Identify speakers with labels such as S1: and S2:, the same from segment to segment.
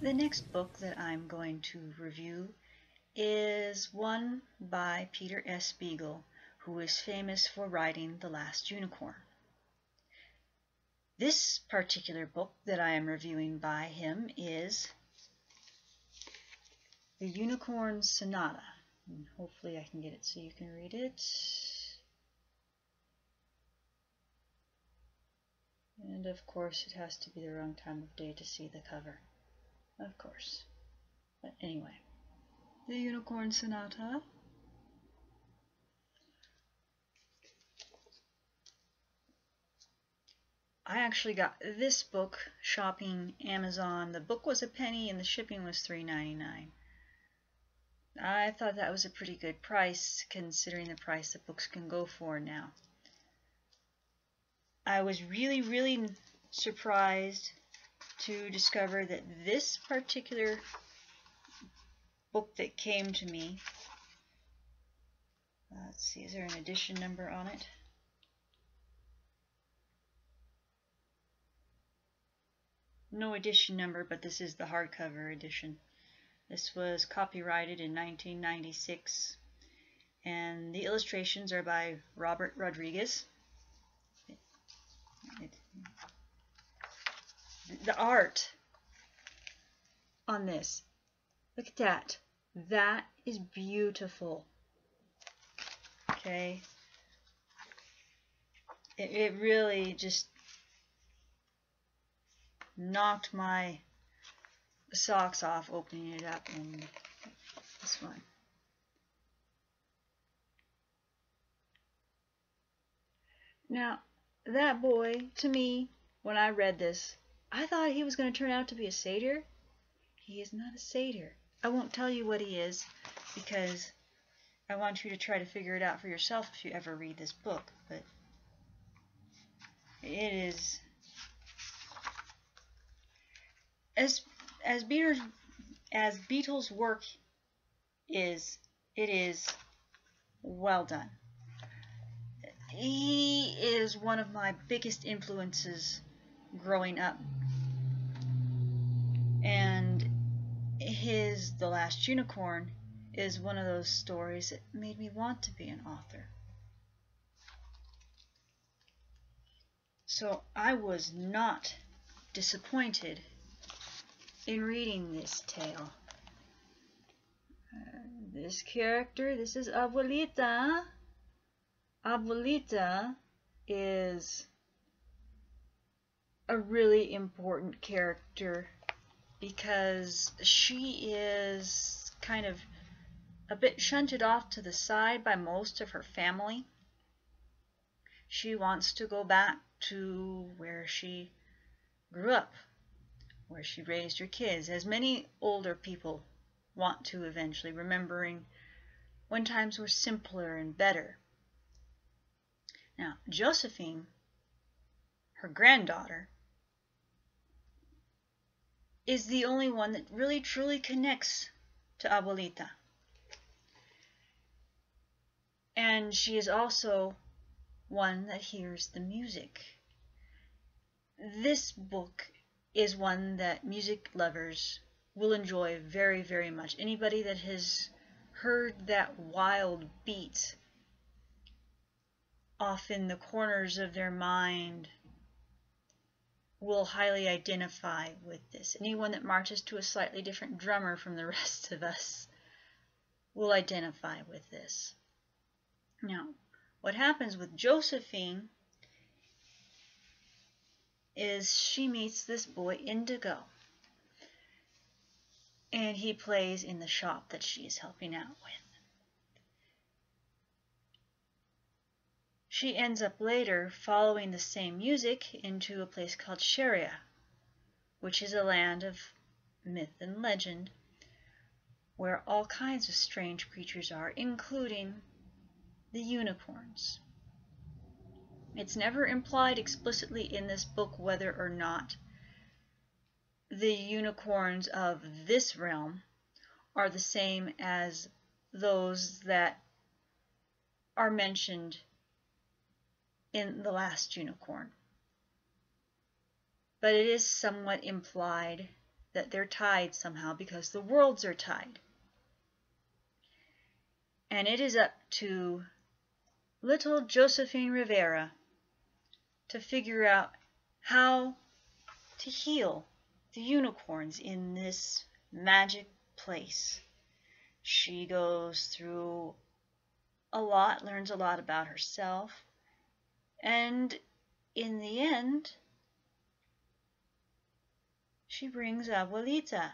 S1: The next book that I'm going to review is one by Peter S. Beagle, who is famous for writing The Last Unicorn. This particular book that I am reviewing by him is The Unicorn Sonata. And hopefully I can get it so you can read it. And of course it has to be the wrong time of day to see the cover. Of course. But anyway, The Unicorn Sonata. I actually got this book shopping Amazon. The book was a penny and the shipping was $3.99. I thought that was a pretty good price considering the price that books can go for now. I was really surprised to discover that this particular book that came to me, let's see, is there an edition number on it? No edition number, but this is the hardcover edition. This was copyrighted in 1996, and the illustrations are by Robert Rodriguez. The art on this, look at that. That is beautiful. Okay. It really just knocked my socks off opening it up in this one. Now, that boy, to me, when I read this, I thought he was going to turn out to be a satyr. He is not a satyr. I won't tell you what he is because I want you to try to figure it out for yourself if you ever read this book. But it is as Beetle's work is, it is well done. He is one of my biggest influences growing up, and his The Last Unicorn is one of those stories that made me want to be an author. So I was not disappointed in reading this tale. This character, this is Abuelita. Abuelita is a really important character because she is kind of a bit shunted off to the side by most of her family. She wants to go back to where she grew up, where she raised her kids, as many older people want to eventually, remembering when times were simpler and better. Now, Josephine, her granddaughter, is the only one that really truly connects to Abuelita. And she is also one that hears the music. This book is one that music lovers will enjoy very much. Anybody that has heard that wild beat off in the corners of their mind will highly identify with this. Anyone that marches to a slightly different drummer from the rest of us will identify with this. Now, what happens with Josephine is she meets this boy Indigo, and he plays in the shop that she is helping out with. She ends up later following the same music into a place called Sharia, which is a land of myth and legend where all kinds of strange creatures are, including the unicorns. It's never implied explicitly in this book whether or not the unicorns of this realm are the same as those that are mentioned in The Last Unicorn. But it is somewhat implied that they're tied somehow because the worlds are tied. And it is up to little Josephine Rivera to figure out how to heal the unicorns in this magic place. She goes through a lot, learns a lot about herself, and in the end, she brings Abuelita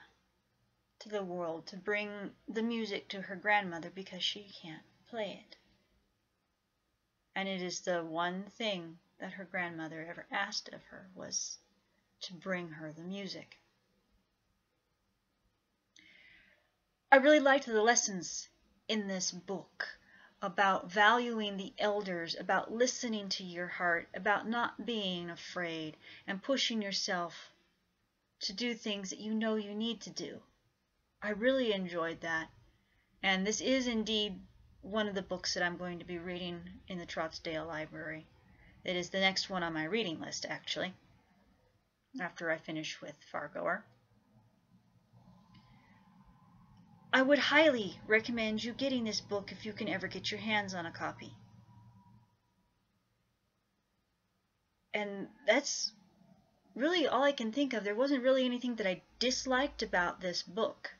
S1: to the world to bring the music to her grandmother because she can't play it. And it is the one thing that her grandmother ever asked of her, was to bring her the music. I really liked the lessons in this book about valuing the elders, about listening to your heart, about not being afraid and pushing yourself to do things that you know you need to do. I really enjoyed that. And this is indeed one of the books that I'm going to be reading in the Trotsdale Library. It is the next one on my reading list, actually, after I finish with Fargoer. I would highly recommend you getting this book if you can ever get your hands on a copy. And that's really all I can think of. There wasn't really anything that I disliked about this book.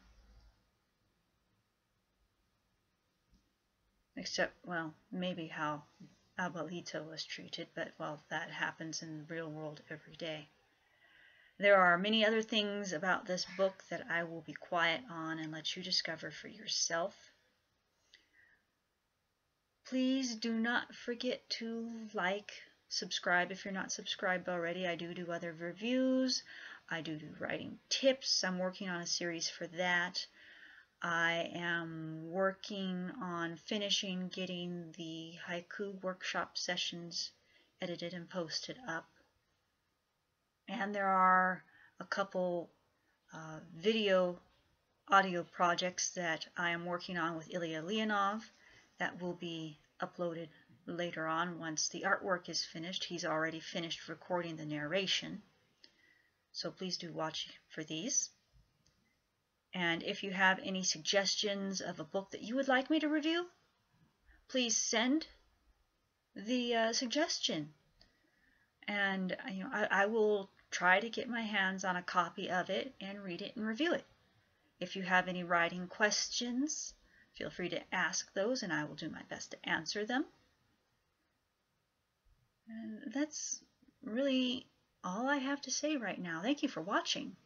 S1: Except, well, maybe how Abuelita was treated, but, well, that happens in the real world every day. There are many other things about this book that I will be quiet on and let you discover for yourself. Please do not forget to like, subscribe if you're not subscribed already. I do other reviews. I do writing tips. I'm working on a series for that. I am working on finishing getting the haiku workshop sessions edited and posted up. And there are a couple audio projects that I am working on with Ilya Leonov that will be uploaded later on once the artwork is finished. He's already finished recording the narration. So please do watch for these. And if you have any suggestions of a book that you would like me to review, please send the suggestion. And I will try to get my hands on a copy of it and read it and review it. If you have any writing questions, feel free to ask those and I will do my best to answer them. And that's really all I have to say right now. Thank you for watching.